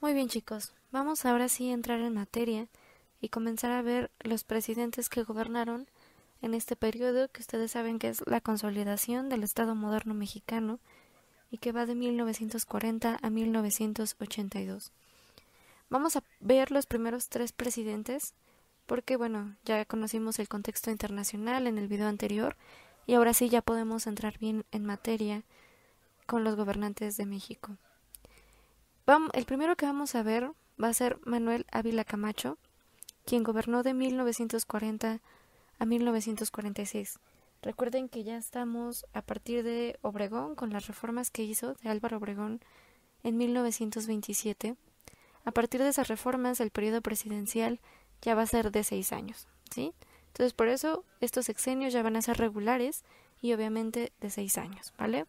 Muy bien, chicos, vamos ahora sí a entrar en materia y comenzar a ver los presidentes que gobernaron en este periodo que ustedes saben que es la consolidación del Estado moderno mexicano y que va de 1940 a 1982. Vamos a ver los primeros tres presidentes porque, bueno, ya conocimos el contexto internacional en el video anterior y ahora sí ya podemos entrar bien en materia con los gobernantes de México. El primero que vamos a ver va a ser Manuel Ávila Camacho, quien gobernó de 1940 a 1946. Recuerden que ya estamos a partir de Obregón, con las reformas que hizo de Álvaro Obregón en 1927. A partir de esas reformas, el periodo presidencial ya va a ser de 6 años, ¿sí? Entonces, por eso, estos sexenios ya van a ser regulares y obviamente de 6 años, ¿vale?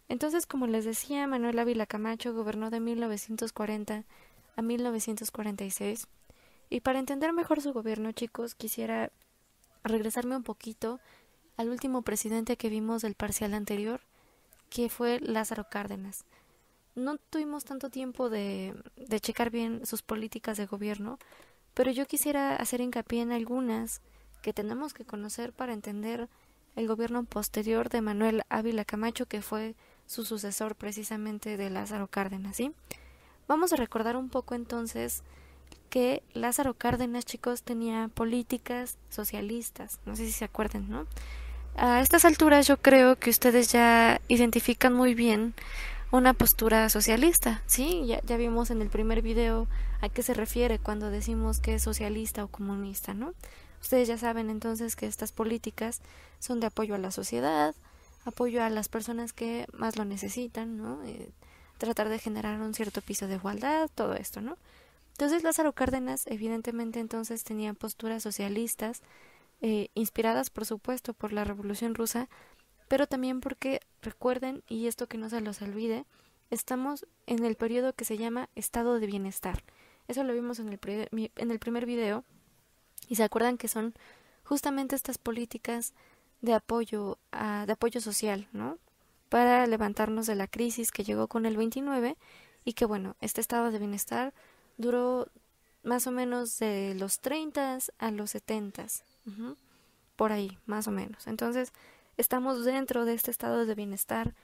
Entonces, como les decía, Manuel Ávila Camacho gobernó de 1940 a 1946. Y para entender mejor su gobierno, chicos, quisiera regresarme un poquito al último presidente que vimos del parcial anterior, que fue Lázaro Cárdenas. No tuvimos tanto tiempo de checar bien sus políticas de gobierno, pero yo quisiera hacer hincapié en algunas que tenemos que conocer para entender el gobierno posterior de Manuel Ávila Camacho, que fue su sucesor precisamente de Lázaro Cárdenas, ¿sí? Vamos a recordar un poco entonces que Lázaro Cárdenas, chicos, tenía políticas socialistas, no sé si se acuerdan, ¿no? A estas alturas yo creo que ustedes ya identifican muy bien una postura socialista, ¿sí? Ya vimos en el primer video a qué se refiere cuando decimos que es socialista o comunista, ¿no? Ustedes ya saben entonces que estas políticas son de apoyo a la sociedad, apoyo a las personas que más lo necesitan, ¿no? Tratar de generar un cierto piso de igualdad, todo esto, ¿no? Entonces Lázaro Cárdenas evidentemente entonces tenía posturas socialistas, inspiradas por supuesto por la Revolución Rusa, pero también porque recuerden, y esto que no se los olvide, estamos en el periodo que se llama estado de bienestar. Eso lo vimos en el primer video, y se acuerdan que son justamente estas políticas de apoyo social, ¿no? Para levantarnos de la crisis que llegó con el 29 y que, bueno, este estado de bienestar duró más o menos de los 30 a los 70, por ahí, más o menos. Entonces, estamos dentro de este estado de bienestar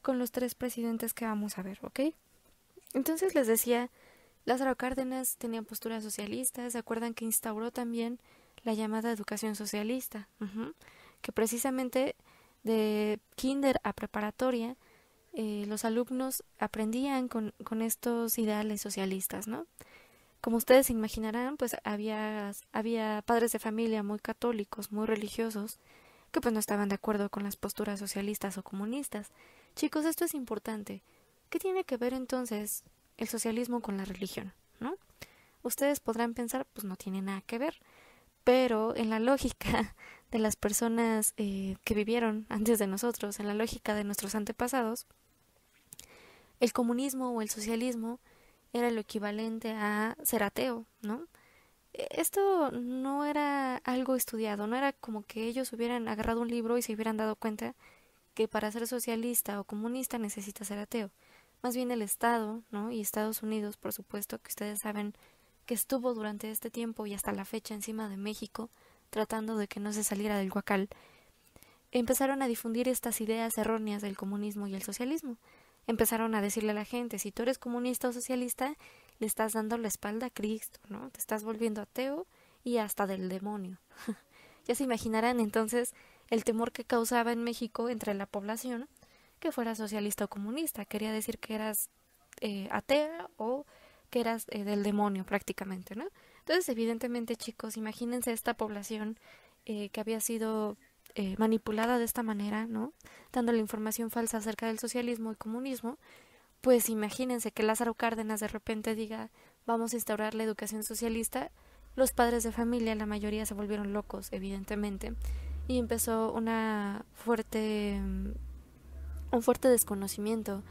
con los tres presidentes que vamos a ver, ¿ok? Entonces les decía, Lázaro Cárdenas tenía postura socialista, ¿se acuerdan que instauró también la llamada educación socialista? Que precisamente de kinder a preparatoria los alumnos aprendían con estos ideales socialistas, ¿no? Como ustedes se imaginarán, pues había padres de familia muy católicos, muy religiosos, que pues no estaban de acuerdo con las posturas socialistas o comunistas. Chicos, esto es importante. ¿Qué tiene que ver entonces el socialismo con la religión, no? Ustedes podrán pensar, pues no tiene nada que ver, pero en la lógica de las personas que vivieron antes de nosotros, en la lógica de nuestros antepasados, el comunismo o el socialismo era lo equivalente a ser ateo, ¿no? Esto no era algo estudiado, no era como que ellos hubieran agarrado un libro y se hubieran dado cuenta que para ser socialista o comunista necesita ser ateo. Más bien el Estado, ¿no? Y Estados Unidos, por supuesto, que ustedes saben que estuvo durante este tiempo y hasta la fecha encima de México, tratando de que no se saliera del huacal, empezaron a difundir estas ideas erróneas del comunismo y el socialismo. Empezaron a decirle a la gente, si tú eres comunista o socialista, le estás dando la espalda a Cristo, ¿no? Te estás volviendo ateo y hasta del demonio. Ya se imaginarán entonces el temor que causaba en México entre la población que fuera socialista o comunista. Quería decir que eras atea o que eras del demonio prácticamente, ¿no? Entonces, evidentemente, chicos, imagínense esta población que había sido manipulada de esta manera, ¿no? Dando la información falsa acerca del socialismo y comunismo, pues imagínense que Lázaro Cárdenas de repente diga, vamos a instaurar la educación socialista. Los padres de familia, la mayoría se volvieron locos, evidentemente, y empezó un fuerte desconocimiento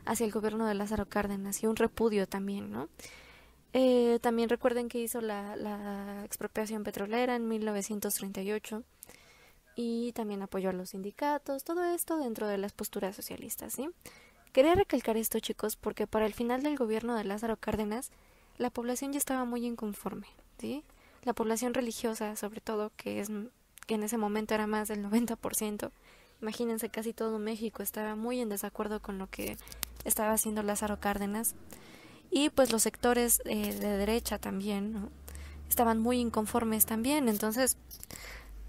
hacia el gobierno de Lázaro Cárdenas y un repudio también, ¿no? También recuerden que hizo la expropiación petrolera en 1938 y también apoyó a los sindicatos, todo esto dentro de las posturas socialistas, ¿sí? Quería recalcar esto, chicos, porque para el final del gobierno de Lázaro Cárdenas, la población ya estaba muy inconforme, ¿sí? La población religiosa, sobre todo, que en ese momento era más del 90%. Imagínense, casi todo México estaba muy en desacuerdo con lo que estaba haciendo Lázaro Cárdenas. Y pues los sectores de derecha también, ¿no? Estaban muy inconformes también. Entonces,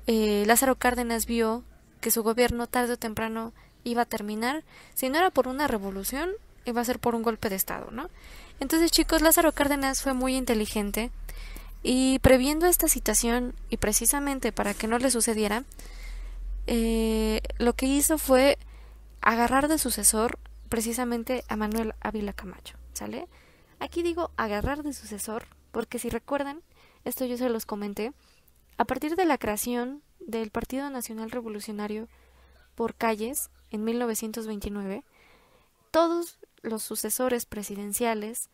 Lázaro Cárdenas vio que su gobierno tarde o temprano iba a terminar, si no era por una revolución, iba a ser por un golpe de estado, ¿no? Entonces, chicos, Lázaro Cárdenas fue muy inteligente y previendo esta situación y precisamente para que no le sucediera, lo que hizo fue agarrar de sucesor precisamente a Manuel Ávila Camacho, ¿sale? Aquí digo agarrar de sucesor porque si recuerdan, esto yo se los comenté, a partir de la creación del Partido Nacional Revolucionario por Calles en 1929, todos los sucesores presidenciales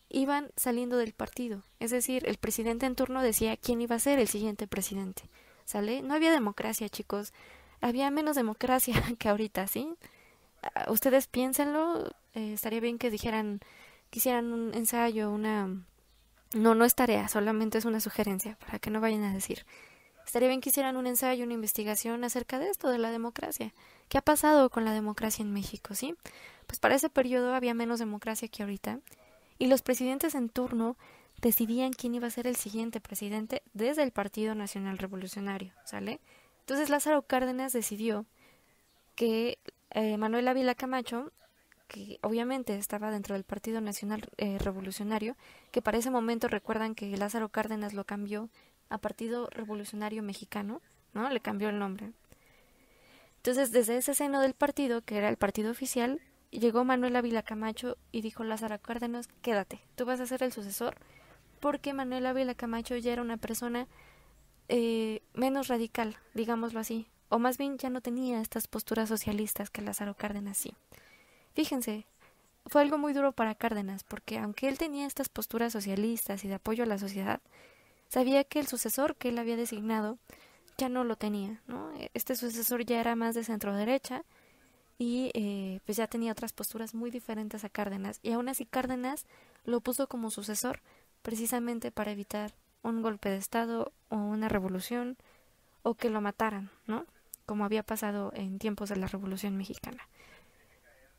iban saliendo del partido, es decir, el presidente en turno decía quién iba a ser el siguiente presidente, ¿sale? No había democracia, chicos, había menos democracia que ahorita, ¿sí? Ustedes piénsenlo, estaría bien que quisieran un ensayo, no es tarea, solamente es una sugerencia, para que no vayan a decir. Estaría bien que hicieran un ensayo, una investigación acerca de esto, de la democracia. ¿Qué ha pasado con la democracia en México, sí? Pues para ese periodo había menos democracia que ahorita, y los presidentes en turno decidían quién iba a ser el siguiente presidente desde el Partido Nacional Revolucionario, ¿sale? Entonces Lázaro Cárdenas decidió que Manuel Ávila Camacho, que obviamente estaba dentro del Partido Nacional Revolucionario, que para ese momento recuerdan que Lázaro Cárdenas lo cambió a Partido Revolucionario Mexicano, ¿no? Le cambió el nombre. Entonces, desde ese seno del partido, que era el partido oficial, llegó Manuel Ávila Camacho y dijo Lázaro Cárdenas, quédate, tú vas a ser el sucesor, porque Manuel Ávila Camacho ya era una persona menos radical, digámoslo así, o más bien ya no tenía estas posturas socialistas que Lázaro Cárdenas sí. Fíjense, fue algo muy duro para Cárdenas, porque aunque él tenía estas posturas socialistas y de apoyo a la sociedad, sabía que el sucesor que él había designado ya no lo tenía, ¿no? Este sucesor ya era más de centro derecha y pues ya tenía otras posturas muy diferentes a Cárdenas, y aún así Cárdenas lo puso como sucesor precisamente para evitar un golpe de estado o una revolución o que lo mataran, ¿no? Como había pasado en tiempos de la Revolución Mexicana.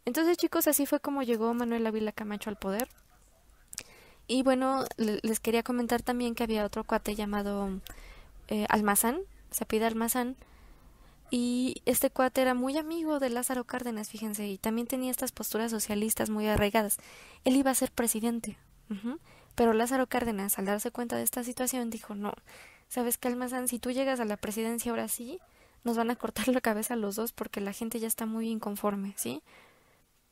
Entonces, chicos, así fue como llegó Manuel Ávila Camacho al poder. Y bueno, les quería comentar también que había otro cuate llamado Almazán, se apellida Almazán, y este cuate era muy amigo de Lázaro Cárdenas, fíjense, y también tenía estas posturas socialistas muy arraigadas. Él iba a ser presidente, pero Lázaro Cárdenas, al darse cuenta de esta situación, dijo, no, ¿sabes qué, Almazán? Si tú llegas a la presidencia ahora sí, nos van a cortar la cabeza a los dos porque la gente ya está muy inconforme, ¿sí?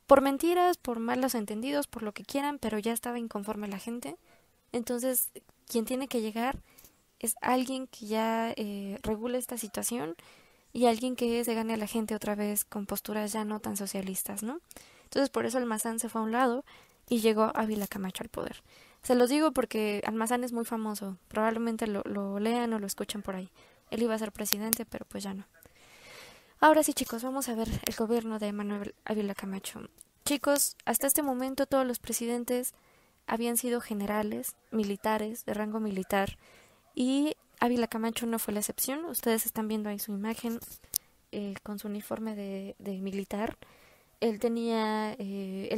Por mentiras, por malos entendidos, por lo que quieran, pero ya estaba inconforme la gente. Entonces, quien tiene que llegar es alguien que ya regule esta situación y alguien que se gane a la gente otra vez con posturas ya no tan socialistas, ¿no? Entonces, por eso Almazán se fue a un lado y llegó Ávila Camacho al poder. Se los digo porque Almazán es muy famoso, probablemente lo lean o lo escuchen por ahí. Él iba a ser presidente, pero pues ya no. Ahora sí, chicos, vamos a ver el gobierno de Manuel Ávila Camacho. Chicos, hasta este momento todos los presidentes habían sido generales, militares, de rango militar, y Ávila Camacho no fue la excepción. Ustedes están viendo ahí su imagen con su uniforme de militar. Él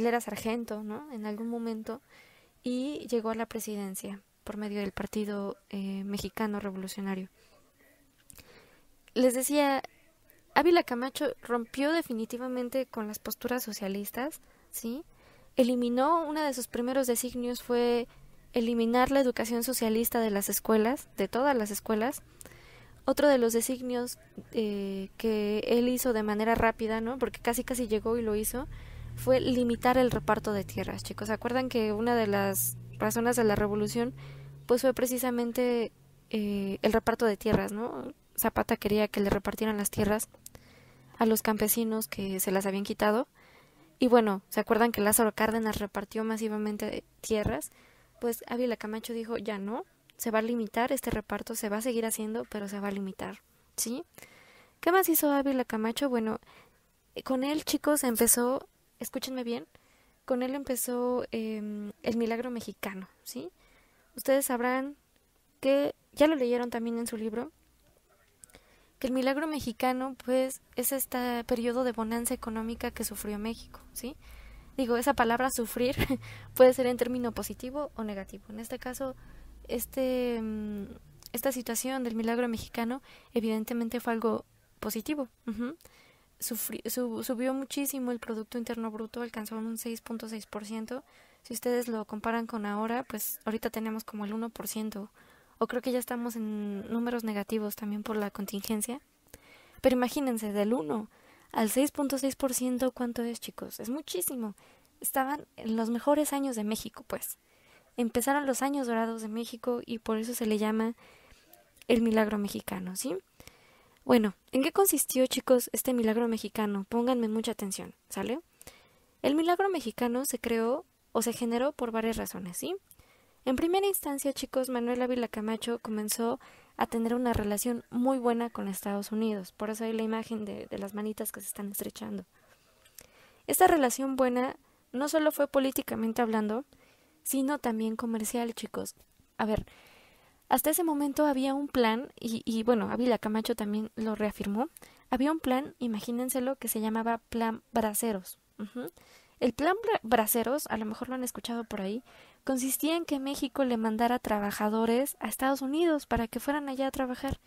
era sargento, ¿no? En algún momento, y llegó a la presidencia por medio del Partido Mexicano Revolucionario. Les decía, Ávila Camacho rompió definitivamente con las posturas socialistas, ¿sí? Eliminó, uno de sus primeros designios fue eliminar la educación socialista de las escuelas, de todas las escuelas. Otro de los designios que él hizo de manera rápida, ¿no? Porque casi llegó y lo hizo, fue limitar el reparto de tierras, chicos. ¿Se acuerdan que una de las razones de la revolución pues fue precisamente el reparto de tierras, ¿no? Zapata quería que le repartieran las tierras a los campesinos que se las habían quitado. Y bueno, ¿se acuerdan que Lázaro Cárdenas repartió masivamente tierras? Pues Ávila Camacho dijo, ya no, se va a limitar este reparto, se va a seguir haciendo, pero se va a limitar, ¿sí? ¿Qué más hizo Ávila Camacho? Bueno, con él, chicos, empezó escúchenme bien, con él empezó el milagro mexicano, ¿sí? Ustedes sabrán que, ya lo leyeron también en su libro, que el milagro mexicano, pues, es este periodo de bonanza económica que sufrió México, ¿sí? Digo, esa palabra sufrir puede ser en término positivo o negativo. En este caso, esta situación del milagro mexicano evidentemente fue algo positivo. Subió muchísimo el Producto Interno Bruto, alcanzó un 6.6%. Si ustedes lo comparan con ahora, pues ahorita tenemos como el 1%, o creo que ya estamos en números negativos también por la contingencia. Pero imagínense, del 1 al 6.6%, ¿cuánto es, chicos? Es muchísimo. Estaban en los mejores años de México, pues. Empezaron los años dorados de México y por eso se le llama el milagro mexicano, ¿sí? Bueno, ¿en qué consistió, chicos, este milagro mexicano? Pónganme mucha atención, ¿sale? El milagro mexicano se creó o se generó por varias razones, ¿sí? En primera instancia, chicos, Manuel Ávila Camacho comenzó a tener una relación muy buena con Estados Unidos. Por eso hay la imagen de las manitas que se están estrechando. Esta relación buena no solo fue políticamente hablando, sino también comercial, chicos. A ver, hasta ese momento había un plan, y bueno, Ávila Camacho también lo reafirmó. Había un plan, imagínenselo, que se llamaba Plan Braceros. El Plan Braceros, a lo mejor lo han escuchado por ahí, consistía en que México le mandara trabajadores a Estados Unidos para que fueran allá a trabajar.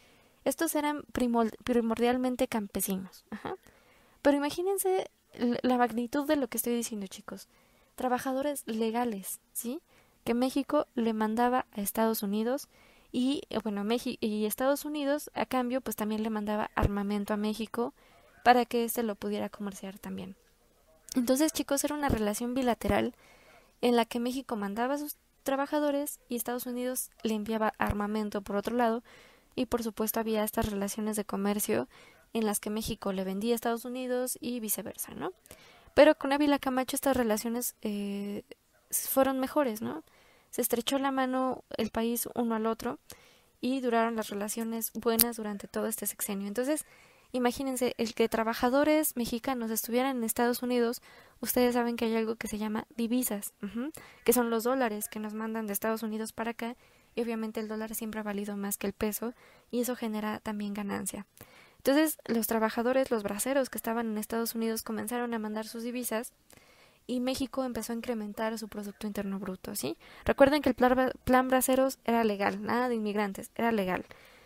Estos eran primordialmente campesinos. Pero imagínense la magnitud de lo que estoy diciendo, chicos. Trabajadores legales, ¿sí? Que México le mandaba a Estados Unidos y, bueno, y Estados Unidos, a cambio, pues también le mandaba armamento a México para que éste lo pudiera comerciar también. Entonces, chicos, era una relación bilateral en la que México mandaba a sus trabajadores y Estados Unidos le enviaba armamento por otro lado, y por supuesto había estas relaciones de comercio en las que México le vendía a Estados Unidos y viceversa, ¿no? Pero con Ávila Camacho estas relaciones fueron mejores, ¿no? Se estrechó la mano el país uno al otro y duraron las relaciones buenas durante todo este sexenio. Entonces, imagínense, el que trabajadores mexicanos estuvieran en Estados Unidos, ustedes saben que hay algo que se llama divisas, que son los dólares que nos mandan de Estados Unidos para acá, y obviamente el dólar siempre ha valido más que el peso, y eso genera también ganancia. Entonces, los trabajadores, los braceros que estaban en Estados Unidos comenzaron a mandar sus divisas, y México empezó a incrementar su Producto Interno Bruto, ¿sí? Recuerden que el plan Braceros era legal, nada de inmigrantes, era legal,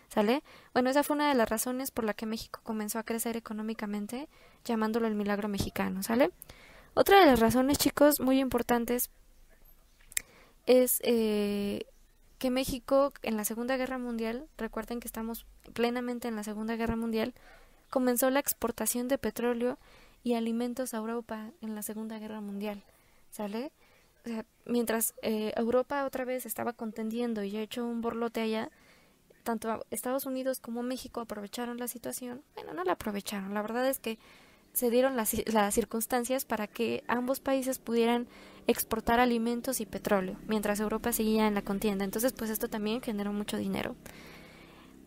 ¿sale? Bueno, esa fue una de las razones por la que México comenzó a crecer económicamente, llamándolo el milagro mexicano, ¿sale? Otra de las razones, chicos, muy importantes es que México en la Segunda Guerra Mundial, recuerden que estamos plenamente en la Segunda Guerra Mundial, comenzó la exportación de petróleo y alimentos a Europa en la Segunda Guerra Mundial, ¿sale? O sea, mientras Europa otra vez estaba contendiendo y ha hecho un borlote allá, tanto Estados Unidos como México aprovecharon la situación. Bueno, no la aprovecharon, la verdad es que se dieron las circunstancias para que ambos países pudieran exportar alimentos y petróleo, mientras Europa seguía en la contienda. Entonces, pues esto también generó mucho dinero.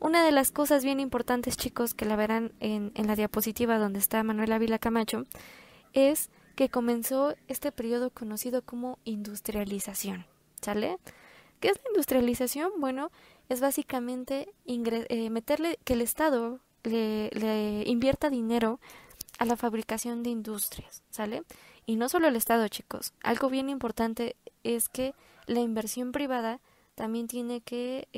Una de las cosas bien importantes, chicos, que la verán en la diapositiva donde está Manuel Ávila Camacho, es que comenzó este periodo conocido como industrialización, ¿sale? ¿Qué es la industrialización? Bueno, es básicamente meterle que el Estado le invierta dinero a la fabricación de industrias, ¿sale? Y no solo el Estado, chicos. Algo bien importante es que la inversión privada también tiene que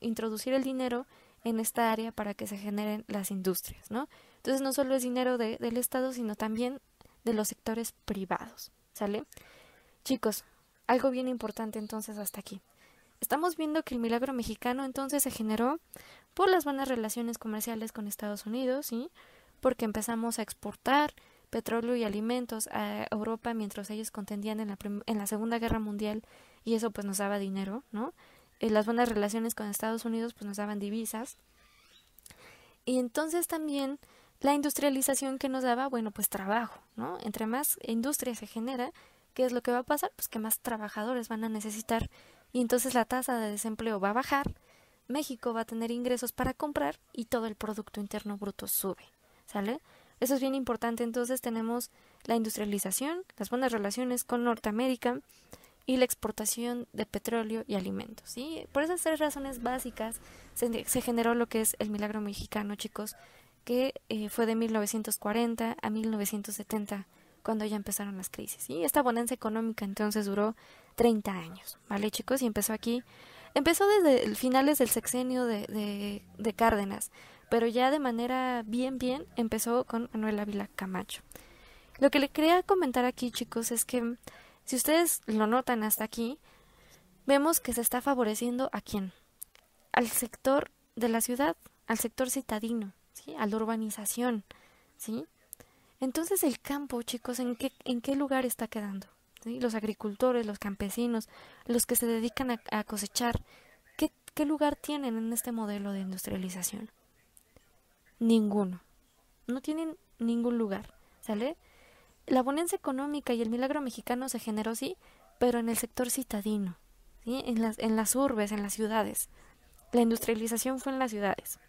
introducir el dinero en esta área para que se generen las industrias, ¿no? Entonces no solo es dinero del Estado, sino también de los sectores privados, ¿sale? Chicos, algo bien importante entonces hasta aquí. Estamos viendo que el milagro mexicano entonces se generó por las buenas relaciones comerciales con Estados Unidos, ¿sí? Porque empezamos a exportar petróleo y alimentos a Europa mientras ellos contendían en la Segunda Guerra Mundial, y eso pues nos daba dinero, ¿no? Las buenas relaciones con Estados Unidos pues nos daban divisas, y entonces también la industrialización que nos daba, bueno, pues trabajo, ¿no? Entre más industria se genera, ¿qué es lo que va a pasar? Pues que más trabajadores van a necesitar, y entonces la tasa de desempleo va a bajar, México va a tener ingresos para comprar y todo el Producto Interno Bruto sube, ¿sale? Eso es bien importante. Entonces tenemos la industrialización, las buenas relaciones con Norteamérica y la exportación de petróleo y alimentos, ¿sí? Por esas tres razones básicas se generó lo que es el milagro mexicano, chicos, que fue de 1940 a 1970, cuando ya empezaron las crisis, ¿sí? Esta bonanza económica entonces duró 30 años, ¿vale, chicos? Y empezó desde finales del sexenio de Cárdenas, pero ya de manera bien empezó con Manuel Ávila Camacho. Lo que le quería comentar aquí, chicos, es que si ustedes lo notan hasta aquí, vemos que se está favoreciendo ¿a quién? Al sector de la ciudad, al sector citadino, ¿sí? A la urbanización, ¿sí? Entonces el campo, chicos, ¿en qué lugar está quedando? ¿Sí? Los agricultores, los campesinos, los que se dedican a cosechar, ¿qué lugar tienen en este modelo de industrialización? Ninguno. No tienen ningún lugar, ¿sale? La bonanza económica y el milagro mexicano se generó, sí, pero en el sector citadino, ¿sí? En las urbes, en las ciudades. La industrialización fue en las ciudades.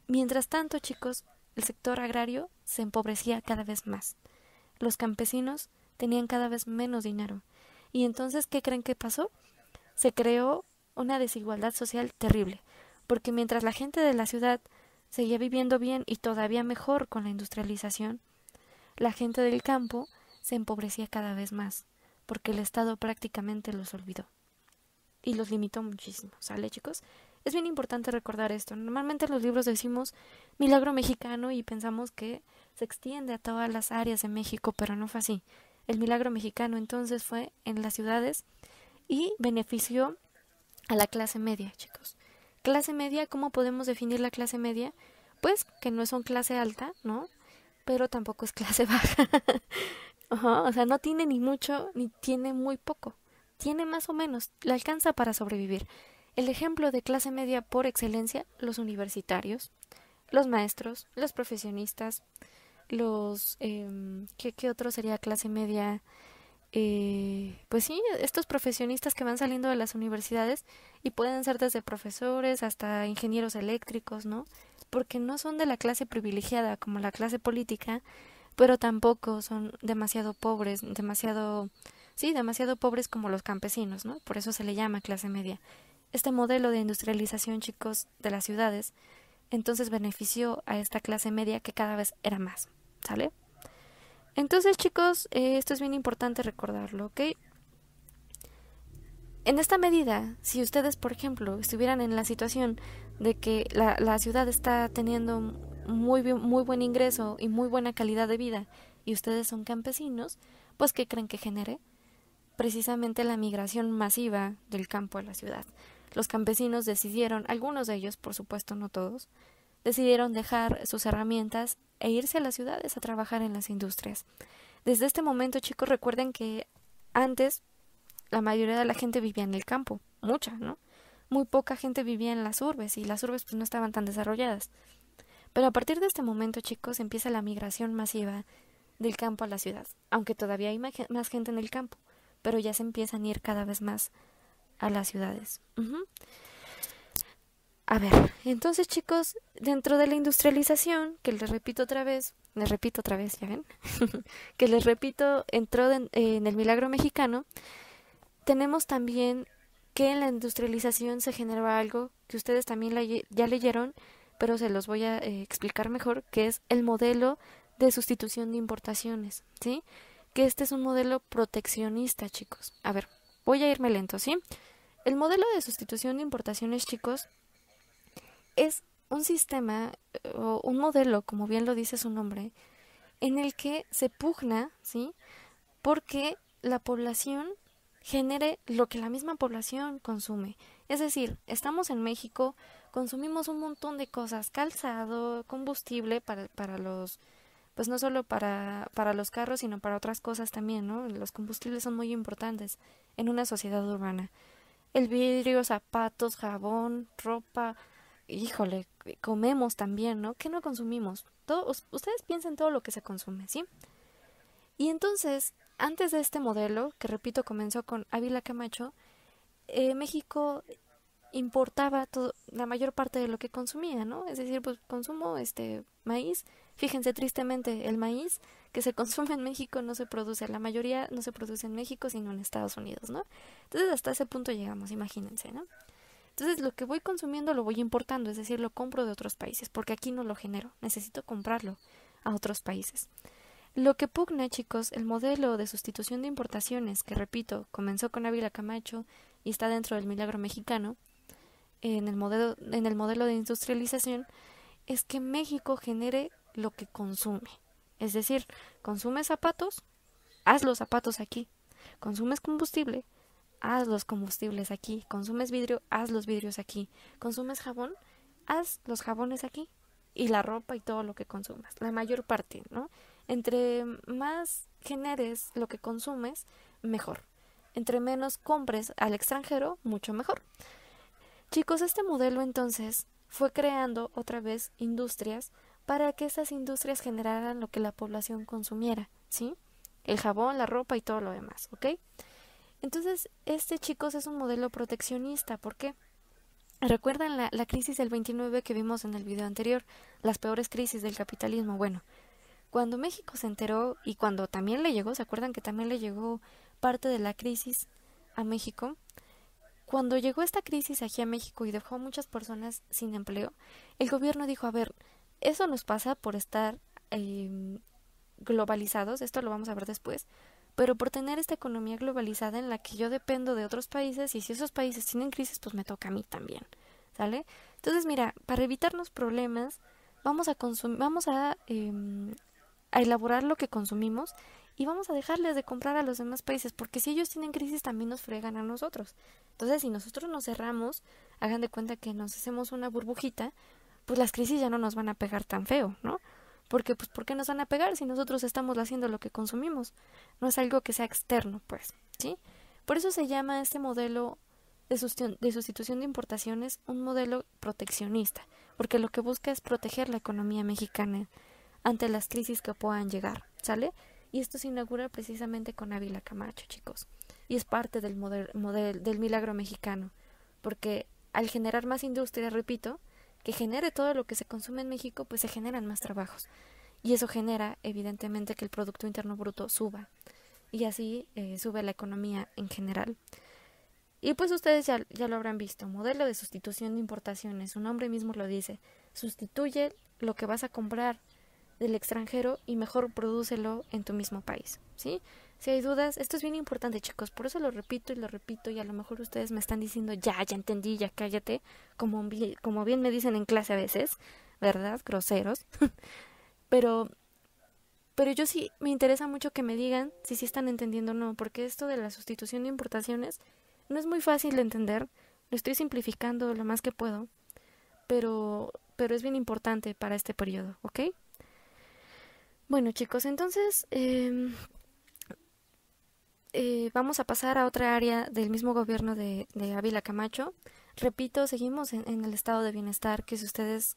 Mientras tanto, chicos, el sector agrario se empobrecía cada vez más. Los campesinos tenían cada vez menos dinero. Y entonces, ¿qué creen que pasó? Se creó una desigualdad social terrible, porque mientras la gente de la ciudad seguía viviendo bien y todavía mejor con la industrialización, la gente del campo se empobrecía cada vez más, porque el Estado prácticamente los olvidó y los limitó muchísimo, ¿sale, chicos? Es bien importante recordar esto. Normalmente en los libros decimos milagro mexicano y pensamos que se extiende a todas las áreas de México, pero no fue así. El milagro mexicano entonces fue en las ciudades y benefició a la clase media, chicos. Clase media, ¿cómo podemos definir la clase media? Pues que no es una clase alta, ¿no? Pero tampoco es clase baja. O sea, no tiene ni mucho ni tiene muy poco. Tiene más o menos, le alcanza para sobrevivir. El ejemplo de clase media por excelencia, los universitarios, los maestros, los profesionistas, ¿qué otro sería clase media? Pues sí, estos profesionistas que van saliendo de las universidades y pueden ser desde profesores hasta ingenieros eléctricos, ¿no? Porque no son de la clase privilegiada como la clase política, pero tampoco son demasiado pobres, demasiado pobres como los campesinos, ¿no? Por eso se le llama clase media. Este modelo de industrialización, chicos, de las ciudades, entonces benefició a esta clase media que cada vez era más, ¿sale? Entonces, chicos, esto es bien importante recordarlo, ¿ok? En esta medida, si ustedes, por ejemplo, estuvieran en la situación de que la ciudad está teniendo muy buen ingreso y muy buena calidad de vida y ustedes son campesinos, pues ¿qué creen que genere? Precisamente la migración masiva del campo a la ciudad. Los campesinos decidieron, algunos de ellos, por supuesto no todos, decidieron dejar sus herramientas e irse a las ciudades a trabajar en las industrias. Desde este momento, chicos, recuerden que antes la mayoría de la gente vivía en el campo, mucha, ¿no? Muy poca gente vivía en las urbes y las urbes pues no estaban tan desarrolladas. Pero a partir de este momento, chicos, empieza la migración masiva del campo a la ciudad, aunque todavía hay más gente en el campo, pero ya se empiezan a ir cada vez más a las ciudades. A ver, entonces, chicos, dentro de la industrialización, que les repito otra vez, ¿ya ven? Que les repito, entró en el milagro mexicano, tenemos también que en la industrialización se generó algo que ustedes también ya leyeron, pero se los voy a explicar mejor, que es el modelo de sustitución de importaciones, ¿sí? Que este es un modelo proteccionista, chicos. A ver, voy a irme lento, ¿sí? El modelo de sustitución de importaciones, chicos, es un sistema o un modelo, como bien lo dice su nombre, en el que se pugna, ¿sí? Porque la población genere lo que la misma población consume. Es decir, estamos en México, consumimos un montón de cosas, calzado, combustible para los, pues no solo para los carros, sino para otras cosas también, ¿no? Los combustibles son muy importantes en una sociedad urbana. El vidrio, zapatos, jabón, ropa, híjole, comemos también, ¿no? ¿Qué no consumimos? Ustedes piensen todo lo que se consume, ¿sí? Y entonces, antes de este modelo, que repito comenzó con Ávila Camacho, México importaba la mayor parte de lo que consumía, ¿no? Es decir, pues consumo maíz, Fíjense, tristemente, el maíz que se consume en México no se produce, la mayoría no se produce en México, sino en Estados Unidos, ¿no? Entonces hasta ese punto llegamos, imagínense, ¿no? Entonces lo que voy consumiendo lo voy importando, es decir, lo compro de otros países, porque aquí no lo genero, necesito comprarlo a otros países. Lo que pugna, chicos, el modelo de sustitución de importaciones, que repito, comenzó con Ávila Camacho y está dentro del milagro mexicano, en el modelo de industrialización, es que México genere lo que consume. Es decir, consumes zapatos, haz los zapatos aquí. Consumes combustible, haz los combustibles aquí. Consumes vidrio, haz los vidrios aquí. Consumes jabón, haz los jabones aquí. Y la ropa y todo lo que consumas. La mayor parte, ¿no? Entre más generes lo que consumes, mejor. Entre menos compres al extranjero, mucho mejor. Chicos, este modelo entonces fue creando otra vez industrias para que esas industrias generaran lo que la población consumiera, ¿sí? El jabón, la ropa y todo lo demás, ¿ok? Entonces, chicos, es un modelo proteccionista. ¿Por qué? ¿Recuerdan la crisis del 29 que vimos en el video anterior? Las peores crisis del capitalismo. Bueno, cuando México se enteró y cuando también le llegó, ¿se acuerdan que también le llegó parte de la crisis a México? Cuando llegó esta crisis aquí a México y dejó a muchas personas sin empleo, el gobierno dijo, a ver, eso nos pasa por estar globalizados, esto lo vamos a ver después, pero por tener esta economía globalizada en la que yo dependo de otros países y si esos países tienen crisis, pues me toca a mí también, ¿sale? Entonces, mira, para evitarnos problemas, vamos a elaborar lo que consumimos y vamos a dejarles de comprar a los demás países, porque si ellos tienen crisis también nos fregan a nosotros. Entonces, si nosotros nos cerramos, hagan de cuenta que nos hacemos una burbujita, pues las crisis ya no nos van a pegar tan feo, ¿no? Porque, pues, ¿por qué nos van a pegar si nosotros estamos haciendo lo que consumimos? No es algo que sea externo, pues, ¿sí? Por eso se llama este modelo de sustitución de importaciones un modelo proteccionista, porque lo que busca es proteger la economía mexicana ante las crisis que puedan llegar, ¿sale? Y esto se inaugura precisamente con Ávila Camacho, chicos. Y es parte del del milagro mexicano. Porque al generar más industria, repito, que genere todo lo que se consume en México, pues se generan más trabajos. Y eso genera, evidentemente, que el Producto Interno Bruto suba. Y así sube la economía en general. Y pues ustedes ya lo habrán visto. Modelo de sustitución de importaciones. Su nombre mismo lo dice. Sustituye lo que vas a comprar del extranjero y mejor prodúcelo en tu mismo país, ¿sí? Si hay dudas, esto es bien importante, chicos, por eso lo repito y a lo mejor ustedes me están diciendo, ya entendí, ya cállate, como bien me dicen en clase a veces, ¿verdad? Groseros. pero yo sí me interesa mucho que me digan si sí están entendiendo o no, porque esto de la sustitución de importaciones no es muy fácil de entender, lo estoy simplificando lo más que puedo, pero es bien importante para este periodo, ¿ok? Bueno, chicos, entonces vamos a pasar a otra área del mismo gobierno de Ávila Camacho. Repito, seguimos en el estado de bienestar, que si ustedes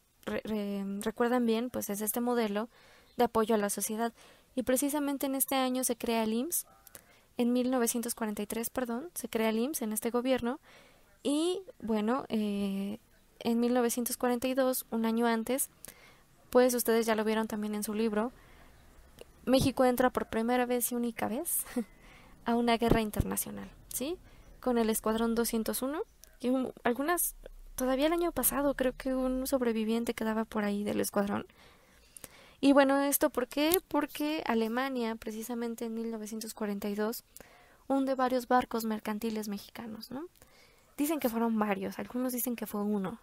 recuerdan bien, pues es este modelo de apoyo a la sociedad. Y precisamente en este año se crea el IMSS, en 1943, perdón, se crea el IMSS en este gobierno. Y bueno, en 1942, un año antes, pues ustedes ya lo vieron también en su libro, México entra por primera vez y única vez a una guerra internacional, ¿sí? Con el Escuadrón 201 y algunas, todavía el año pasado creo que un sobreviviente quedaba por ahí del escuadrón. Y bueno, ¿esto por qué? Porque Alemania, precisamente en 1942, hunde varios barcos mercantiles mexicanos, ¿no? Dicen que fueron varios, algunos dicen que fue uno.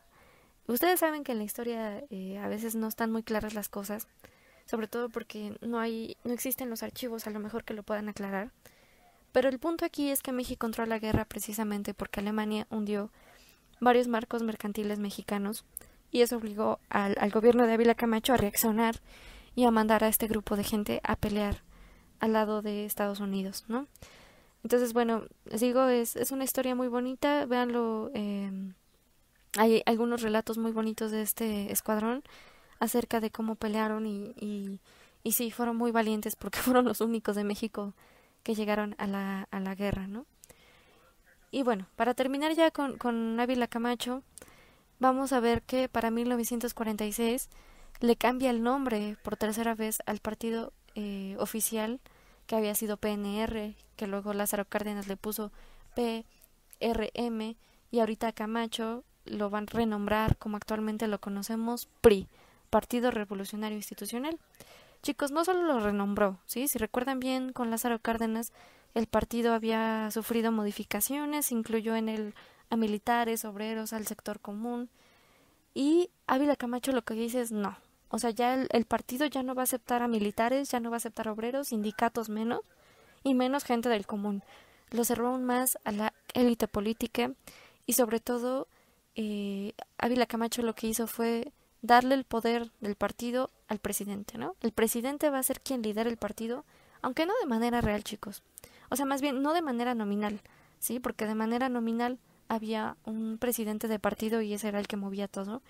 Ustedes saben que en la historia a veces no están muy claras las cosas, sobre todo porque no existen los archivos a lo mejor que lo puedan aclarar. Pero el punto aquí es que México entró a la guerra precisamente porque Alemania hundió varios barcos mercantiles mexicanos y eso obligó al gobierno de Ávila Camacho a reaccionar y a mandar a este grupo de gente a pelear al lado de Estados Unidos, ¿no? Entonces, bueno, les digo, es una historia muy bonita, véanlo, hay algunos relatos muy bonitos de este escuadrón acerca de cómo pelearon y sí, fueron muy valientes porque fueron los únicos de México que llegaron a la guerra, ¿no? Y bueno, para terminar ya con Ávila Camacho, vamos a ver que para 1946 le cambia el nombre por tercera vez al partido oficial, que había sido PNR, que luego Lázaro Cárdenas le puso PRM, y ahorita a Camacho lo van a renombrar como actualmente lo conocemos, PRI, Partido Revolucionario Institucional. Chicos, no solo lo renombró, ¿sí? Si recuerdan bien, con Lázaro Cárdenas el partido había sufrido modificaciones, incluyó en él a militares, obreros, al sector común, y Ávila Camacho lo que dice es no. O sea, ya el partido ya no va a aceptar a militares, ya no va a aceptar obreros, sindicatos menos, y menos gente del común. Lo cerró aún más a la élite política, y sobre todo Ávila Camacho lo que hizo fue darle el poder del partido al presidente, ¿no? El presidente va a ser quien lidera el partido, aunque no de manera real, chicos. O sea, más bien no de manera nominal, ¿sí? Porque de manera nominal había un presidente de partido y ese era el que movía todo.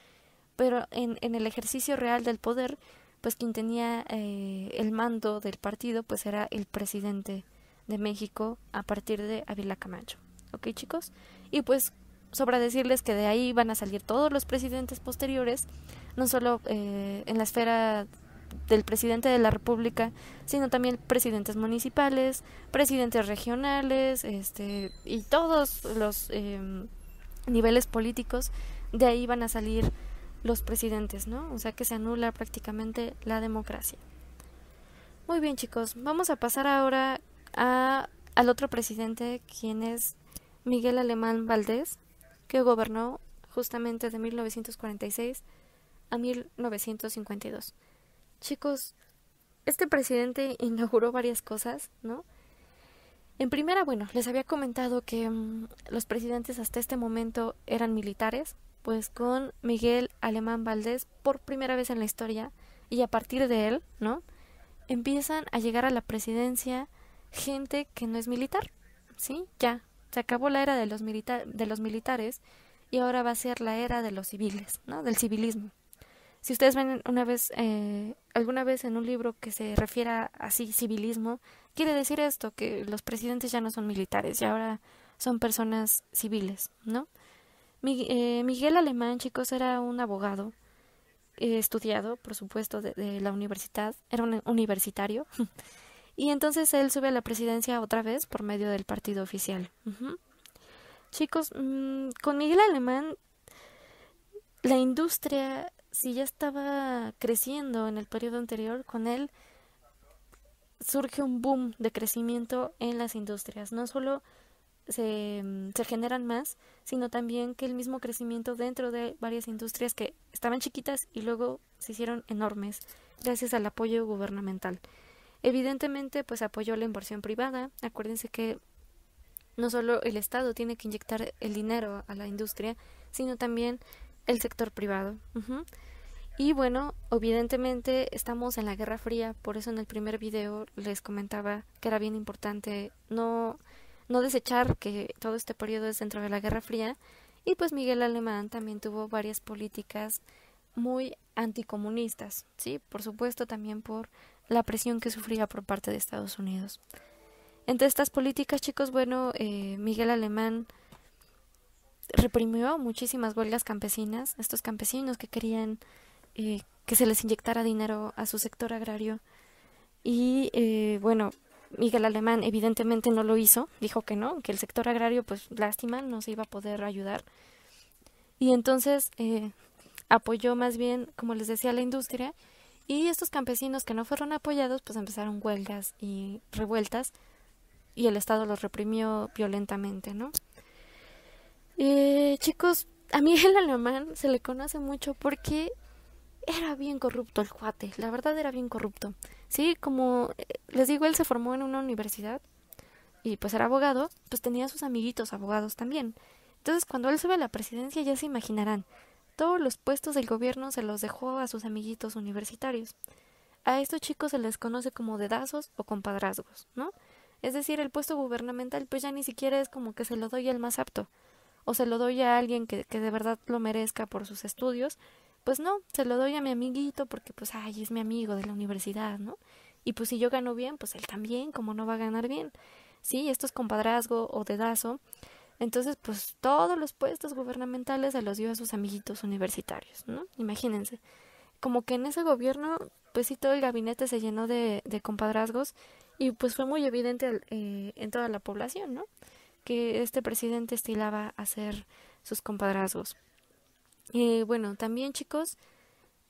Pero en el ejercicio real del poder, pues quien tenía el mando del partido, pues era el presidente de México a partir de Ávila Camacho. ¿Ok, chicos? Y pues sobra decirles que de ahí van a salir todos los presidentes posteriores, no solo en la esfera del presidente de la República, sino también presidentes municipales, presidentes regionales, y todos los niveles políticos. De ahí van a salir los presidentes, ¿no? O sea que se anula prácticamente la democracia. Muy bien, chicos, vamos a pasar ahora al otro presidente, quien es Miguel Alemán Valdés, que gobernó justamente de 1946 a 1952. Chicos, este presidente inauguró varias cosas, ¿no? En primera, bueno, les había comentado que los presidentes hasta este momento eran militares, pues con Miguel Alemán Valdés, por primera vez en la historia, y a partir de él, ¿no? Empiezan a llegar a la presidencia gente que no es militar, ¿sí? Ya, se acabó la era de los militares y ahora va a ser la era de los civiles, ¿no? Del civilismo. Si ustedes ven alguna vez en un libro que se refiera así civilismo, quiere decir esto, que los presidentes ya no son militares y ahora son personas civiles, ¿no? Miguel Alemán, chicos, era un abogado estudiado, por supuesto, de la universidad, era un universitario, y entonces él sube a la presidencia otra vez por medio del partido oficial. Chicos, con Miguel Alemán, la industria, si ya estaba creciendo en el periodo anterior, con él surge un boom de crecimiento en las industrias. No solo se generan más, sino también que el mismo crecimiento dentro de varias industrias que estaban chiquitas y luego se hicieron enormes gracias al apoyo gubernamental. Evidentemente, pues apoyó la inversión privada. Acuérdense que no solo el Estado tiene que inyectar el dinero a la industria, sino también el sector privado. Y bueno, evidentemente estamos en la Guerra Fría, por eso en el primer video les comentaba que era bien importante no desechar que todo este periodo es dentro de la Guerra Fría, y pues Miguel Alemán también tuvo varias políticas muy anticomunistas, ¿sí? Por supuesto también por la presión que sufría por parte de Estados Unidos. Entre estas políticas, chicos, bueno, Miguel Alemán reprimió muchísimas huelgas campesinas, estos campesinos que querían que se les inyectara dinero a su sector agrario, y bueno, Miguel Alemán evidentemente no lo hizo, dijo que no, que el sector agrario, pues lástima, no se iba a poder ayudar, y entonces apoyó más bien, como les decía, la industria, y estos campesinos que no fueron apoyados, pues empezaron huelgas y revueltas, y el Estado los reprimió violentamente, ¿no? Chicos, a Miguel Alemán se le conoce mucho porque era bien corrupto el cuate, la verdad era bien corrupto. Sí, como les digo, él se formó en una universidad y pues era abogado, pues tenía sus amiguitos abogados también. Entonces cuando él sube a la presidencia ya se imaginarán, todos los puestos del gobierno se los dejó a sus amiguitos universitarios. A estos chicos se les conoce como dedazos o compadrazgos, ¿no? Es decir, el puesto gubernamental pues ya ni siquiera es como que se lo doy al más apto, o se lo doy a alguien que de verdad lo merezca por sus estudios. Pues no, se lo doy a mi amiguito porque pues, ay, es mi amigo de la universidad, ¿no? Y pues si yo gano bien, pues él también, como no va a ganar bien. Sí, esto es compadrazgo o dedazo. Entonces, pues todos los puestos gubernamentales se los dio a sus amiguitos universitarios, ¿no? Imagínense. como que en ese gobierno, pues sí, todo el gabinete se llenó de compadrazgos y pues fue muy evidente en toda la población, ¿no? Que este presidente estilaba hacer sus compadrazgos. Bueno, también chicos,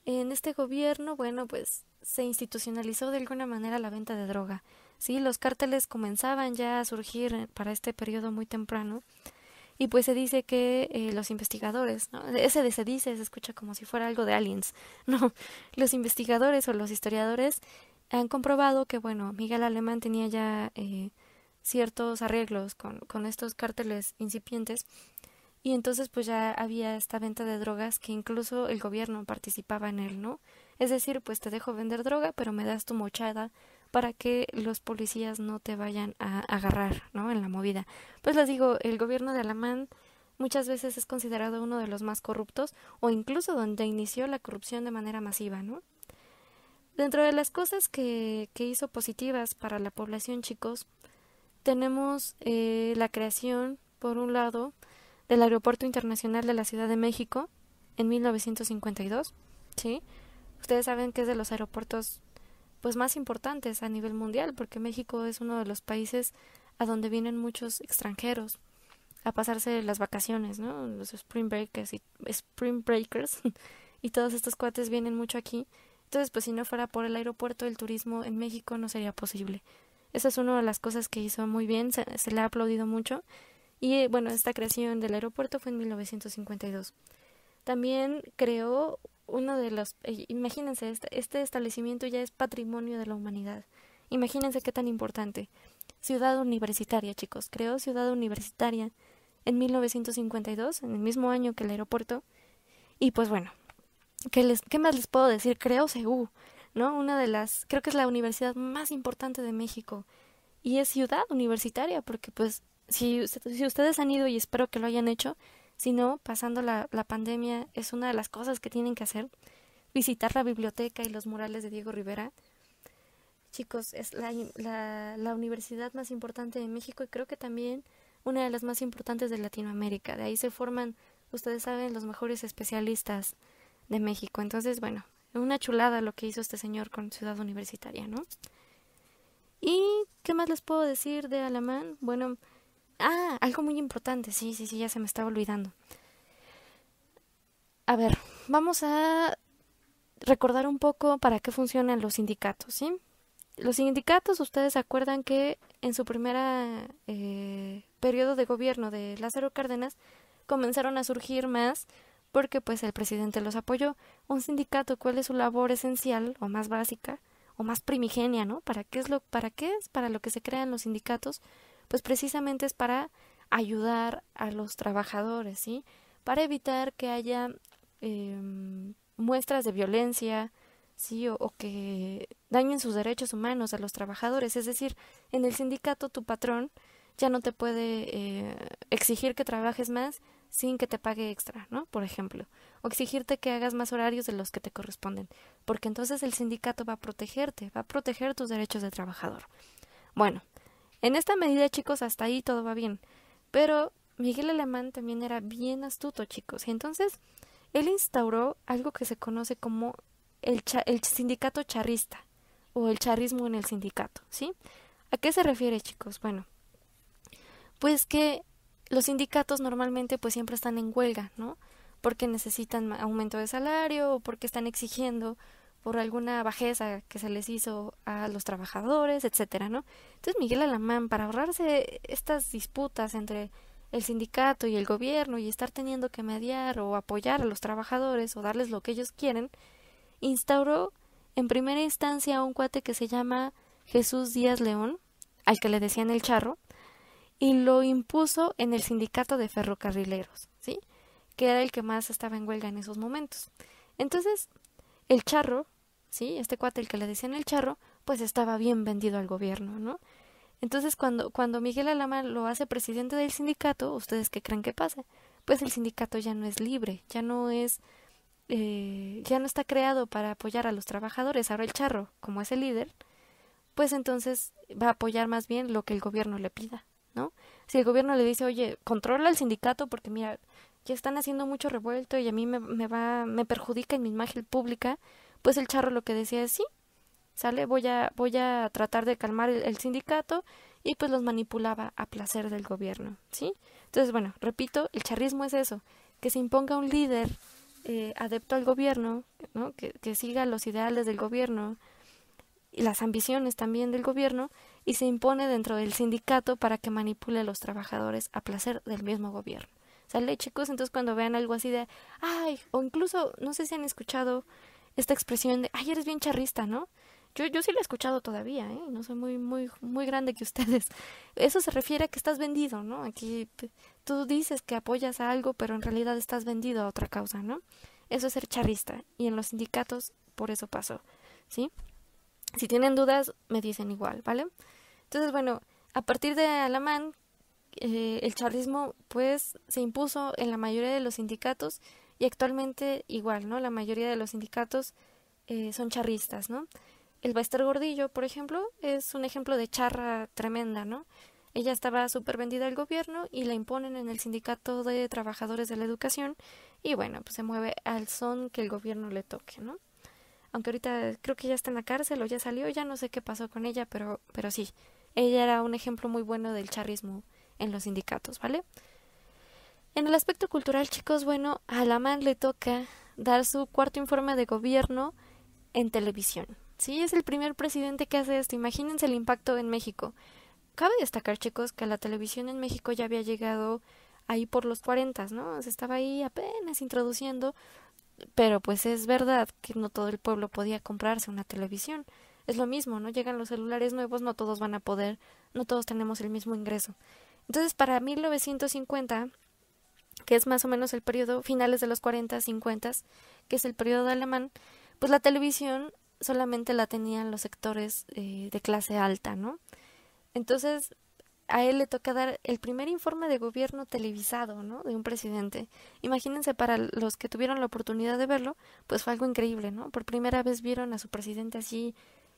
en este gobierno, bueno, pues se institucionalizó de alguna manera la venta de droga. Sí, los cárteles comenzaban ya a surgir para este periodo muy temprano y pues se dice que los investigadores, ¿no? Se dice, se escucha como si fuera algo de aliens, no, los investigadores o los historiadores han comprobado que, bueno, Miguel Alemán tenía ya ciertos arreglos con estos cárteles incipientes y entonces pues ya había esta venta de drogas que incluso el gobierno participaba en él, ¿no? Es decir, pues te dejo vender droga, pero me das tu mochada para que los policías no te vayan a agarrar, ¿no? En la movida. Pues les digo, el gobierno de Alamán muchas veces es considerado uno de los más corruptos o incluso donde inició la corrupción de manera masiva, ¿no? Dentro de las cosas que hizo positivas para la población, chicos, tenemos la creación, por un lado, del Aeropuerto Internacional de la Ciudad de México en 1952, ¿sí? Ustedes saben que es de los aeropuertos pues más importantes a nivel mundial, porque México es uno de los países a donde vienen muchos extranjeros a pasarse las vacaciones, ¿no? Los spring breakers y todos estos cuates vienen mucho aquí. Entonces, pues si no fuera por el aeropuerto, el turismo en México no sería posible. Esa es una de las cosas que hizo muy bien, se le ha aplaudido mucho. Y bueno, esta creación del aeropuerto fue en 1952. También creó uno de los, imagínense, este establecimiento ya es patrimonio de la humanidad. Imagínense qué tan importante. Ciudad Universitaria, chicos, creó Ciudad Universitaria en 1952, en el mismo año que el aeropuerto. Y pues bueno, ¿qué más les puedo decir? Creó CEU, ¿no? Una de las, creo que es la universidad más importante de México. Y es ciudad universitaria, porque pues si ustedes han ido, y espero que lo hayan hecho, si no, pasando la pandemia, es una de las cosas que tienen que hacer, visitar la biblioteca y los murales de Diego Rivera. Chicos, es la universidad más importante de México y creo que también una de las más importantes de Latinoamérica. De ahí se forman, ustedes saben, los mejores especialistas de México. Entonces, bueno, una chulada lo que hizo este señor con Ciudad Universitaria, ¿no? ¿Y qué más les puedo decir de Alamán? Bueno, algo muy importante, sí, ya se me estaba olvidando. A ver, vamos a recordar un poco para qué funcionan los sindicatos, ¿sí? Los sindicatos, ustedes se acuerdan que en su primera periodo de gobierno de Lázaro Cárdenas comenzaron a surgir más porque pues el presidente los apoyó. Un sindicato, ¿cuál es su labor esencial o más básica o más primigenia, ¿no? ¿Para qué es para lo que se crean los sindicatos? Pues precisamente es para ayudar a los trabajadores, ¿sí? Para evitar que haya muestras de violencia, sí, o que dañen sus derechos humanos a los trabajadores. Es decir, en el sindicato tu patrón ya no te puede exigir que trabajes más sin que te pague extra, ¿no? Por ejemplo, o exigirte que hagas más horarios de los que te corresponden, porque entonces el sindicato va a protegerte, va a proteger tus derechos de trabajador. Bueno, en esta medida, chicos, hasta ahí todo va bien, pero Miguel Alemán también era bien astuto, chicos, y entonces él instauró algo que se conoce como el sindicato charrista o el charrismo en el sindicato, ¿sí? ¿A qué se refiere, chicos? Bueno, pues que los sindicatos normalmente pues siempre están en huelga, ¿no? Porque necesitan aumento de salario o porque están exigiendo por alguna bajeza que se les hizo a los trabajadores, etcétera, ¿no? Entonces Miguel Alemán, para ahorrarse estas disputas entre el sindicato y el gobierno y estar teniendo que mediar o apoyar a los trabajadores o darles lo que ellos quieren, instauró en primera instancia a un cuate que se llama Jesús Díaz León, al que le decían el Charro, y lo impuso en el sindicato de ferrocarrileros, ¿sí? Que era el que más estaba en huelga en esos momentos. Entonces, el Charro, ¿sí? Este cuate, el que le decían el Charro, pues estaba bien vendido al gobierno, ¿no? Entonces, cuando Miguel Alemán lo hace presidente del sindicato, ¿ustedes qué creen que pasa? Pues el sindicato ya no es libre, ya no está creado para apoyar a los trabajadores. Ahora el Charro, como es el líder, pues entonces va a apoyar más bien lo que el gobierno le pida, ¿no? Si el gobierno le dice, oye, controla el sindicato porque mira, ya están haciendo mucho revuelto y a mí me perjudica en mi imagen pública, pues el charro lo que decía es sí, sale, voy a tratar de calmar el sindicato, y pues los manipulaba a placer del gobierno, ¿sí? Entonces, bueno, repito, el charrismo es eso, que se imponga un líder adepto al gobierno, ¿no? Que siga los ideales del gobierno y las ambiciones también del gobierno, y se impone dentro del sindicato para que manipule a los trabajadores a placer del mismo gobierno. ¿Sale, chicos? Entonces cuando vean algo así de, ay, o incluso, no sé si han escuchado esta expresión de, ay, eres bien charrista, ¿no? Yo sí la he escuchado todavía, ¿eh? No soy muy grande que ustedes. Eso se refiere a que estás vendido, ¿no? Aquí tú dices que apoyas a algo, pero en realidad estás vendido a otra causa, ¿no? Eso es ser charrista. Y en los sindicatos, por eso pasó, ¿sí? Si tienen dudas, me dicen igual, ¿vale? Entonces, bueno, a partir de Alamán, el charrismo, pues, se impuso en la mayoría de los sindicatos, y actualmente igual, ¿no? La mayoría de los sindicatos son charristas, ¿no? El Bester Gordillo, por ejemplo, es un ejemplo de charra tremenda, ¿no? Ella estaba súper vendida al gobierno y la imponen en el sindicato de trabajadores de la educación, y bueno, pues se mueve al son que el gobierno le toque, ¿no? Aunque ahorita creo que ya está en la cárcel o ya salió, ya no sé qué pasó con ella, pero sí, ella era un ejemplo muy bueno del charrismo en los sindicatos, ¿vale? En el aspecto cultural, chicos, bueno, a Alamán le toca dar su cuarto informe de gobierno en televisión. Sí, es el primer presidente que hace esto. Imagínense el impacto en México. Cabe destacar, chicos, que la televisión en México ya había llegado ahí por los 40, ¿no? Se estaba ahí apenas introduciendo, pero pues es verdad que no todo el pueblo podía comprarse una televisión. Es lo mismo, ¿no? Llegan los celulares nuevos, no todos van a poder, no todos tenemos el mismo ingreso. Entonces, para 1950, que es más o menos el periodo, finales de los 40, 50, que es el periodo de Alamán, pues la televisión solamente la tenían los sectores de clase alta, ¿no? Entonces, a él le toca dar el primer informe de gobierno televisado, ¿no? De un presidente. Imagínense, para los que tuvieron la oportunidad de verlo, pues fue algo increíble, ¿no? Por primera vez vieron a su presidente así,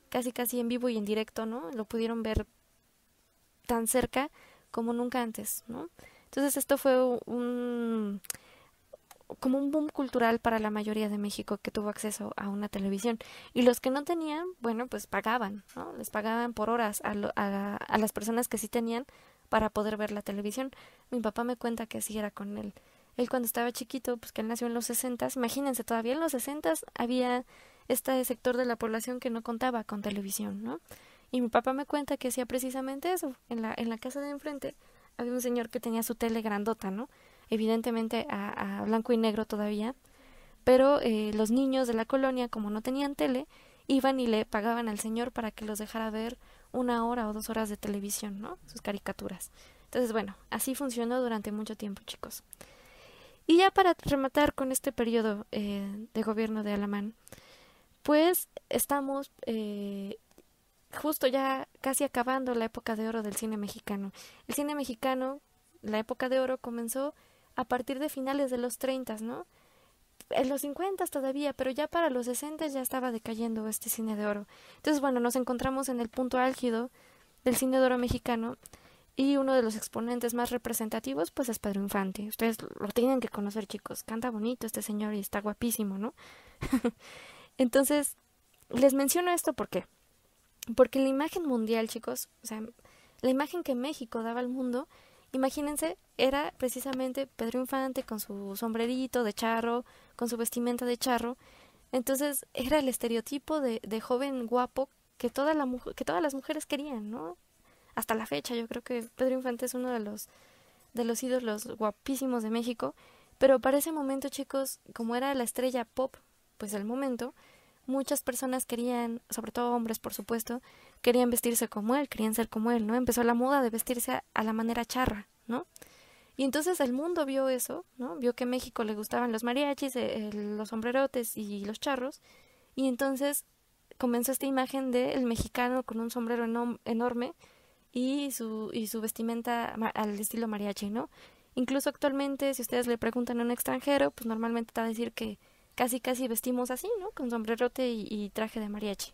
casi en vivo y en directo, ¿no? Lo pudieron ver tan cerca como nunca antes, ¿no? Entonces esto fue como un boom cultural para la mayoría de México que tuvo acceso a una televisión. Y los que no tenían, bueno, pues pagaban, ¿no? Les pagaban por horas a las personas que sí tenían para poder ver la televisión. Mi papá me cuenta que así era con él. Él cuando estaba chiquito, pues que él nació en los 60, imagínense, todavía en los 60 había este sector de la población que no contaba con televisión, ¿no? Y mi papá me cuenta que hacía precisamente eso. En la casa de enfrente había un señor que tenía su tele grandota, ¿no? Evidentemente a blanco y negro todavía, pero los niños de la colonia, como no tenían tele, iban y le pagaban al señor para que los dejara ver 1 hora o 2 horas de televisión, ¿no? Sus caricaturas. Entonces, bueno, así funcionó durante mucho tiempo, chicos. Y ya para rematar con este periodo de gobierno de Alamán, pues estamos justo ya casi acabando la época de oro del cine mexicano. El cine mexicano, la época de oro comenzó a partir de finales de los 30, ¿no? En los 50 todavía, pero ya para los 60 ya estaba decayendo este cine de oro. Entonces, bueno, nos encontramos en el punto álgido del cine de oro mexicano, y uno de los exponentes más representativos, pues es Pedro Infante. Ustedes lo tienen que conocer, chicos. Canta bonito este señor y está guapísimo, ¿no? Entonces, les menciono esto porque la imagen mundial, chicos, o sea, la imagen que México daba al mundo, imagínense, era precisamente Pedro Infante con su sombrerito de charro, con su vestimenta de charro. Entonces era el estereotipo de joven guapo que todas las mujeres querían, ¿no? Hasta la fecha yo creo que Pedro Infante es uno de los ídolos guapísimos de México. Pero para ese momento, chicos, como era la estrella pop, pues del momento, muchas personas querían, sobre todo hombres por supuesto, querían vestirse como él, querían ser como él, ¿no? Empezó la moda de vestirse a la manera charra, ¿no? Y entonces el mundo vio eso, ¿no? Vio que a México le gustaban los mariachis, los sombrerotes y los charros, y entonces comenzó esta imagen del mexicano con un sombrero enorme y su vestimenta al estilo mariachi, ¿no? Incluso actualmente, si ustedes le preguntan a un extranjero, pues normalmente te va a decir que casi vestimos así, ¿no? Con sombrerote y traje de mariachi.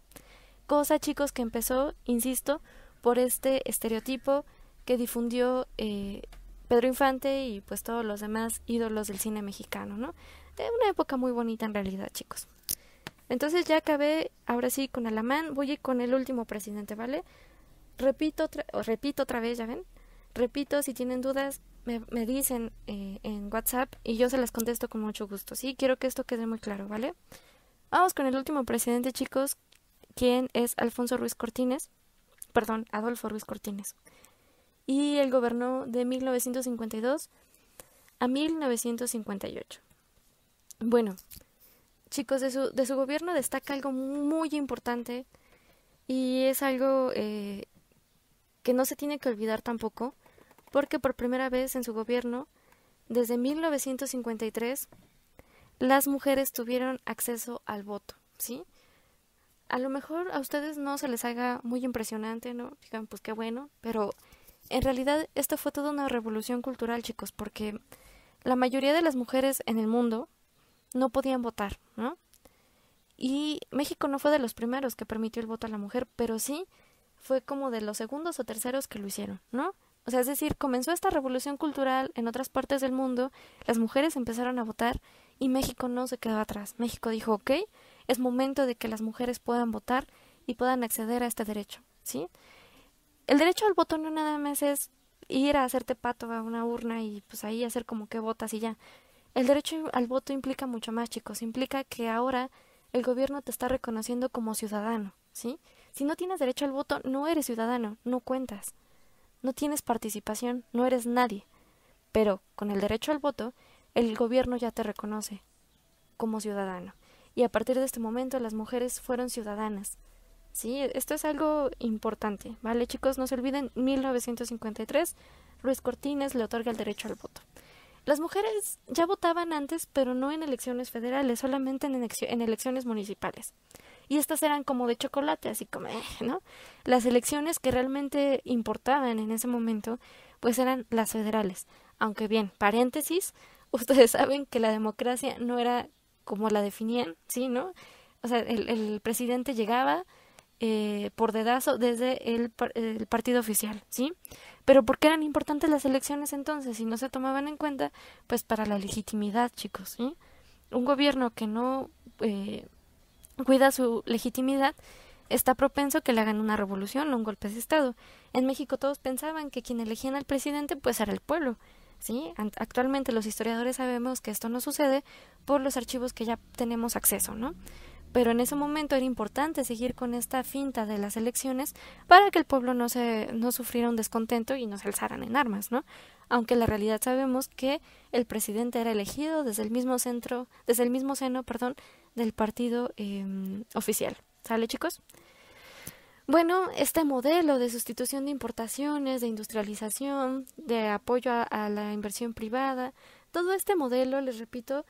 Cosa, chicos, que empezó, insisto, por este estereotipo que difundió Pedro Infante y pues todos los demás ídolos del cine mexicano, ¿no? De una época muy bonita en realidad, chicos. Entonces ya acabé, ahora sí, con Alamán, voy a ir con el último presidente, ¿vale? Repito otra vez, ¿ya ven? Repito, si tienen dudas, me dicen en WhatsApp y yo se las contesto con mucho gusto, ¿sí? Quiero que esto quede muy claro, ¿vale? Vamos con el último presidente, chicos, quien es Adolfo Ruiz Cortines. Y él gobernó de 1952 a 1958. Bueno, chicos, de su gobierno destaca algo muy importante y es algo que no se tiene que olvidar tampoco, porque por primera vez en su gobierno, desde 1953, las mujeres tuvieron acceso al voto, ¿sí? A lo mejor a ustedes no se les haga muy impresionante, ¿no? Digan, pues qué bueno, pero en realidad esto fue toda una revolución cultural, chicos, porque la mayoría de las mujeres en el mundo no podían votar, ¿no? Y México no fue de los primeros que permitió el voto a la mujer, pero sí fue como de los segundos o terceros que lo hicieron, ¿no? O sea, es decir, comenzó esta revolución cultural en otras partes del mundo, las mujeres empezaron a votar y México no se quedó atrás. México dijo, ok, es momento de que las mujeres puedan votar y puedan acceder a este derecho, ¿sí? El derecho al voto no nada más es ir a hacerte pato a una urna y pues ahí hacer como que votas y ya. El derecho al voto implica mucho más, chicos. Implica que ahora el gobierno te está reconociendo como ciudadano, ¿sí? Si no tienes derecho al voto, no eres ciudadano, no cuentas. No tienes participación, no eres nadie. Pero con el derecho al voto, el gobierno ya te reconoce como ciudadano. Y a partir de este momento las mujeres fueron ciudadanas. Sí, esto es algo importante, ¿vale, chicos? No se olviden, 1953, Ruiz Cortines le otorga el derecho al voto. Las mujeres ya votaban antes, pero no en elecciones federales, solamente en elecciones municipales. Y estas eran como de chocolate, así como, ¿no? Las elecciones que realmente importaban en ese momento, pues eran las federales. Aunque bien, paréntesis, ustedes saben que la democracia no era como la definían, ¿sí, no? O sea, el presidente llegaba por dedazo desde el partido oficial, ¿sí? Pero ¿por qué eran importantes las elecciones entonces? Si no se tomaban en cuenta, pues para la legitimidad, chicos, ¿sí? Un gobierno que no cuida su legitimidad está propenso que le hagan una revolución o un golpe de estado. En México todos pensaban que quien elegían al presidente pues era el pueblo, ¿sí? Actualmente los historiadores sabemos que esto no sucede por los archivos que ya tenemos acceso, ¿no? Pero en ese momento era importante seguir con esta finta de las elecciones para que el pueblo no sufriera un descontento y no se alzaran en armas, ¿no? Aunque en la realidad sabemos que el presidente era elegido desde el mismo seno, del partido oficial. ¿Sale, chicos? Bueno, este modelo de sustitución de importaciones, de industrialización, de apoyo a la inversión privada, todo este modelo, les repito,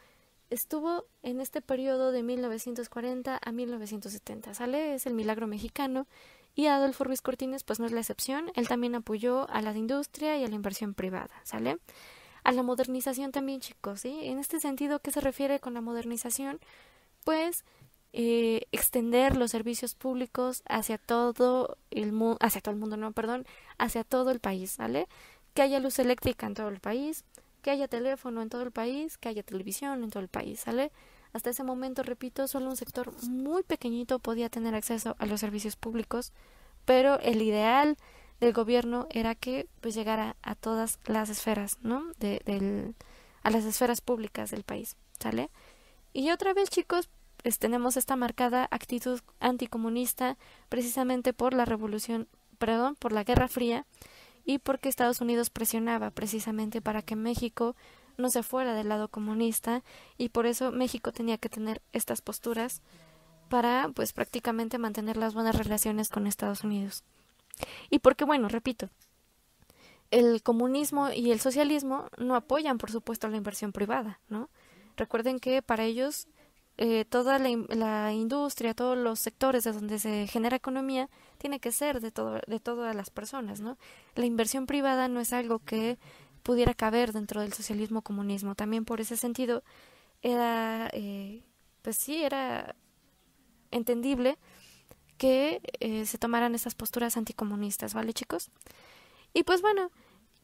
estuvo en este periodo de 1940 a 1970, ¿sale? Es el milagro mexicano y Adolfo Ruiz Cortines pues no es la excepción, él también apoyó a la industria y a la inversión privada, ¿sale? A la modernización también, chicos, ¿sí? En este sentido, ¿qué se refiere con la modernización? Pues extender los servicios públicos hacia todo el mundo, hacia todo el país, ¿vale? Que haya luz eléctrica en todo el país, que haya teléfono en todo el país, que haya televisión en todo el país, ¿sale? Hasta ese momento, repito, solo un sector muy pequeñito podía tener acceso a los servicios públicos, pero el ideal del gobierno era que pues llegara a todas las esferas, ¿no? A las esferas públicas del país, ¿sale? Y otra vez, chicos, pues tenemos esta marcada actitud anticomunista precisamente por la por la Guerra Fría, y porque Estados Unidos presionaba precisamente para que México no se fuera del lado comunista, y por eso México tenía que tener estas posturas para pues prácticamente mantener las buenas relaciones con Estados Unidos. Y porque, bueno, repito, el comunismo y el socialismo no apoyan, por supuesto, la inversión privada, ¿no? Recuerden que para ellos toda la industria, todos los sectores de donde se genera economía, tiene que ser de todas las personas, ¿no? La inversión privada no es algo que pudiera caber dentro del socialismo comunismo. También por ese sentido era, pues sí, era entendible que se tomaran esas posturas anticomunistas, ¿vale, chicos? Y pues bueno,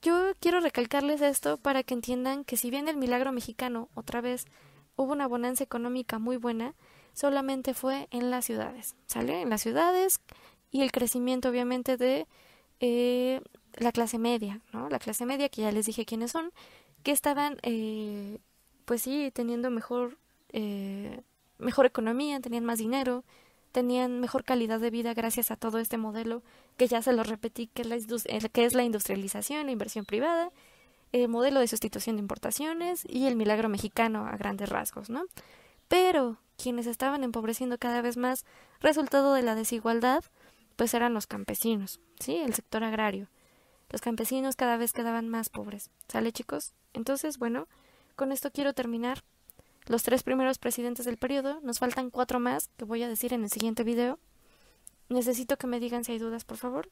yo quiero recalcarles esto para que entiendan que si bien el milagro mexicano, otra vez, hubo una bonanza económica muy buena, solamente fue en las ciudades, ¿sale? En las ciudades y el crecimiento obviamente de la clase media, ¿no? La clase media, que ya les dije quiénes son, que estaban, pues sí, teniendo mejor economía, tenían más dinero, tenían mejor calidad de vida gracias a todo este modelo que ya se lo repetí, que es la industrialización, la inversión privada, el modelo de sustitución de importaciones y el milagro mexicano a grandes rasgos, ¿no? Pero quienes estaban empobreciendo cada vez más, resultado de la desigualdad, pues eran los campesinos, ¿sí? El sector agrario. Los campesinos cada vez quedaban más pobres. ¿Sale, chicos? Entonces, bueno, con esto quiero terminar los 3 primeros presidentes del periodo. Nos faltan 4 más que voy a decir en el siguiente video. Necesito que me digan si hay dudas, por favor.